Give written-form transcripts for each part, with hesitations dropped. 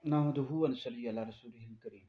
नहमदुहु व नसल्ली अला रसूलिहिल करीम।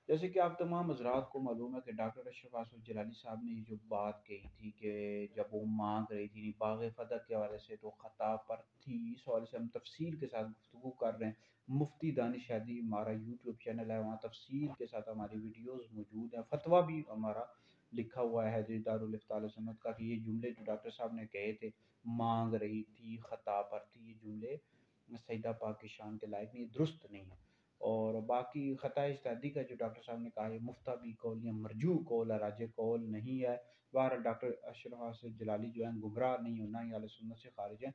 जैसे कि आप तमाम हज़रात को मालूम है कि डॉक्टर अशरफ आसिफ जलाली साहब ने ये जो बात कही थी कि जब वो मांग रही थी बाग फदक के हवाले से तो ख़ता पर थी, इस हवाले से हम तफसील के साथ गुफ्तगू कर रहे हैं। मुफ्ती दानिश शादी हमारा यूट्यूब चैनल है, वहाँ तफसील के साथ हमारी वीडियोस मौजूद हैं। फतवा भी हमारा लिखा हुआ है हदीस दारुल इफ्ता अल सुन्नत का कि ये जुमले जो डॉक्टर साहब ने कहे थे, मांग रही थी, ख़ता पर थी, ये जुमले सईदा पाक की शान के लायक नहीं, दुरुस्त नहीं है। और बाकी ख़ता इज्तिहादी का जो डॉक्टर साहब ने कहा है मुफ्ताबी कौल या मरजू कौल है, राज कौल नहीं है। बहरहाल डॉक्टर अशरफ आसिफ जलाली जो है गुमराह नहीं होना, ही अहले सुन्नत से खारिज है।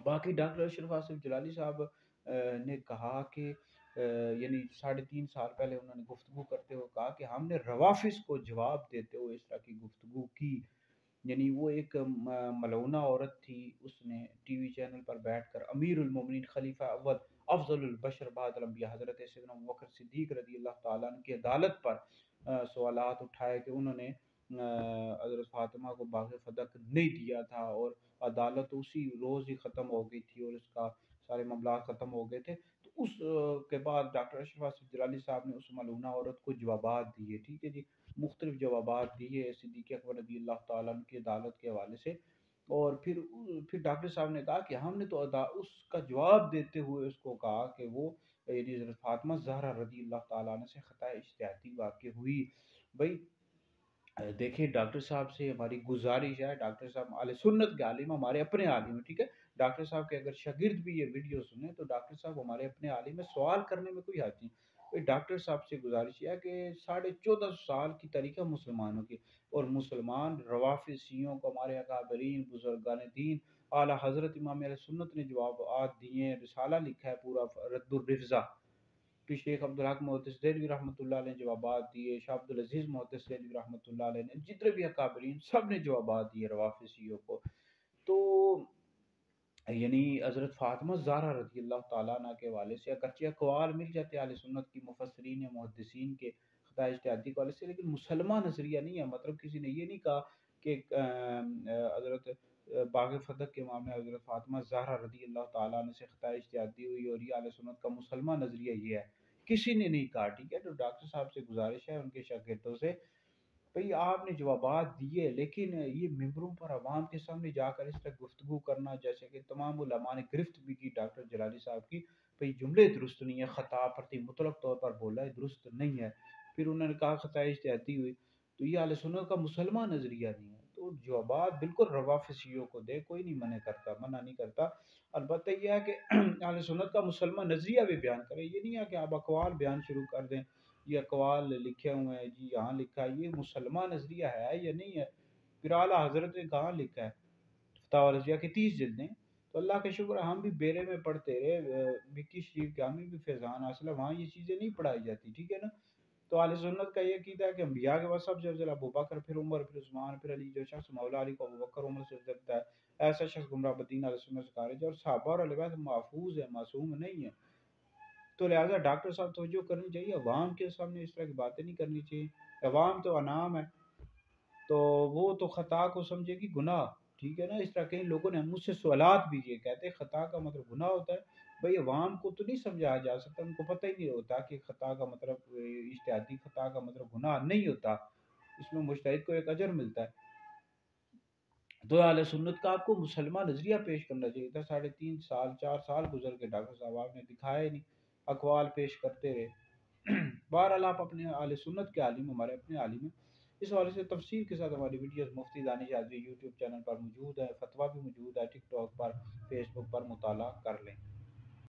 बाकी डॉक्टर अशरफ आसिफ जलाली साहब ने कहा कि यानी 3.5 साल पहले उन्होंने गुफ्तगू करते हुए कहा कि हमने रवाफिस को जवाब देते हुए इस तरह की गुफ्तगू की। यानी वो एक मलऊना औरत थी, उसने टीवी चैनल पर बैठकर अमीरुल मोमिनीन खलीफा अव्वल अफजलुल बशर बादल अंबिया हज़रत सैयदना अबू बकर सिद्दीक रज़ी अल्लाह ताला अन्हु की अदालत पर सवालात उठाए कि उन्होंने हज़रत फातिमा को बाग़ फ़दक नहीं दिया था और अदालत उसी रोज़ ही ख़त्म हो गई थी और उसका सारे मामलात ख़त्म हो गए थे। तो उस के बाद डॉक्टर अशरफ आसिफ जलाली साहब ने उस मलऊना औरत को जवाबात दिए, ठीक है जी। मुख्तलिफ जवाबात दिए सिद्दीक़ अकबर रज़ी अल्लाह ताला अन्हु की अदालत के हवाले से। और फिर डॉक्टर साहब ने कहा कि हमने तो उसका जवाब देते हुए उसको कहा कि वो यानी हज़रत फ़ातिमा ज़हरा रज़ी अल्लाह ताला अन्हा से ख़ता इज्तिहादी वाक़ई हुई। भई देखिए डॉक्टर साहब से हमारी गुजारिश है, डॉक्टर साहब अहले सुन्नत के आलिम, हमारे अपने आलिम हैं, ठीक है। डॉक्टर साहब के अगर शागिर्द भी ये वीडियो सुने तो डॉक्टर साहब हमारे अपने आलिम है, सवाल करने में कोई हर्ज नहीं। तो डॉक्टर साहब से गुजारिश है कि 14.5 साल की तारीख है मुसलमानों की, और मुसलमान रवाफिज शियों को हमारे अकाबरीन बुजुर्गान दीन आला हज़रत इमाम अहले सुन्नत ने जवाबात दिए हैं, रिसाला लिखा है पूरा रद्दुर रिफ़्ज़ा। फिर शेख अब्दुल हक मोहतसिब देलवी रहमतुल्लाह अलैह ने जवाबात दिए, शाह अब्दुल अजीज़ मोहतसिब देलवी रहमतुल्लाह अलैह ने, जितने भी अकाबरीन सब ने जवाबात दिए रवाफिसियों को। तो यानी हज़रत फ़ातिमा ज़हरा रज़ी अल्लाह ताला अन्हा के हवाले से अगरचे अक़वाल मिल जाते हैं अहले सुन्नत की मुफ़स्सिरीन या मुहद्दिसीन के ख़ता इज्तिहादी के हवाले से, लेकिन मुसलमान नज़रिया नहीं है। मतलब किसी ने ये नहीं कहा कि हज़रत बाग़ फ़दक के मामले में हज़रत फ़ातिमा ज़हरा रज़ी अल्लाह ताला अन्हा से ख़ता इज्तिहादी हुई और ये अहले सुन्नत का मुसलमान नज़रिया ये है। किसी ने नहीं कहा, ठीक है। तो डॉक्टर साहब से गुज़ारिश है उनके शागिर्दों से, भई आपने जवाबात दिए, लेकिन ये मिंबरों पर अवाम के सामने जाकर इस तरह गुफ्तगू करना, जैसे कि तमाम उलमा ने गिरफ्त भी की डॉक्टर जलाली साहब की, भई जुमले दुरुस्त नहीं है, ख़ता प्रति मुतलक तौर पर बोला है, दुरुस्त नहीं है। फिर उन्होंने कहा ख़ता इज्तिहादी हुई, तो ये अहले सुन्नत का मुसलमान नज़रिया नहीं है। तो जवाबात बिल्कुल रवाफ़िसियों को दे, कोई नहीं मना नहीं करता। अलबत्ता ये है कि अहले सुन्नत का मुसलमान नज़रिया भी बयान करें, ये नहीं है कि आप अक़वाल बयान शुरू कर दें, ये अक़वाल लिखे हुए हैं जी, यहाँ लिखा है, ये मुसलमान नज़रिया है या नहीं है। फिर आला हज़रत ने कहाँ लिखा है, फतावा रज़िया की 30 जिल्दें। तो अल्लाह का शुक्र है हम भी बेरे में पढ़ते रहे, मिक्की शरीफ के हमें भी फैज़ान हासिल है, वहाँ ये चीज़ें नहीं पढ़ाई जाती, ठीक है ना। तो अहले सुन्नत का ये अक़ीदा है कि अंबिया के बाद सबसे अफ़ज़ल अबू बकर, फिर उमर, फिर उस्मान, फिर अली। जो शख़्स मौला अली को अबू बकर उमर से अफ़ज़ल करता है, ऐसा शख़्स गुमराह बदीन अहले सुन्नत से खारिज है, और सहाबा और अहले बैत महफूज़ है, मासूम नहीं है। तो लिहाज़ा डॉक्टर साहब तवज्जो करनी चाहिए, अवाम के सामने इस तरह की बातें नहीं करनी चाहिए। अवाम तो अनाम है, तो वो तो ख़ता को समझेगी गुनाह, ठीक है ना। इस तरह कई लोगों ने मुझसे सवालात भी किए, कहते हैं ख़ता का मतलब गुनाह होता है। भाई अवाम को तो नहीं समझाया जा सकता, उनको पता ही नहीं होता कि ख़ता का मतलब इज्तिहादी ख़ता का मतलब गुनाह नहीं होता, इसमें मुजतहिद को एक अजर मिलता है। तो अहले सुन्नत का आपको मुसलमान नज़रिया पेश करना चाहिए था। 3.5 साल 4 साल गुजर के डॉक्टर साहब आपने दिखाया ही नहीं, अक़वाल पेश करते रहे। बहरहाल आप अपने अहले सुन्नत के आलिम, हमारे अपने आलिम हैं। इस हवाले से तफसील के साथ हमारी वीडियोस मुफ्ती दानिश आज़मी यूट्यूब चैनल पर मौजूद है, फतवा भी मौजूद है, टिकटॉक पर, फेसबुक पर मुताला कर लें।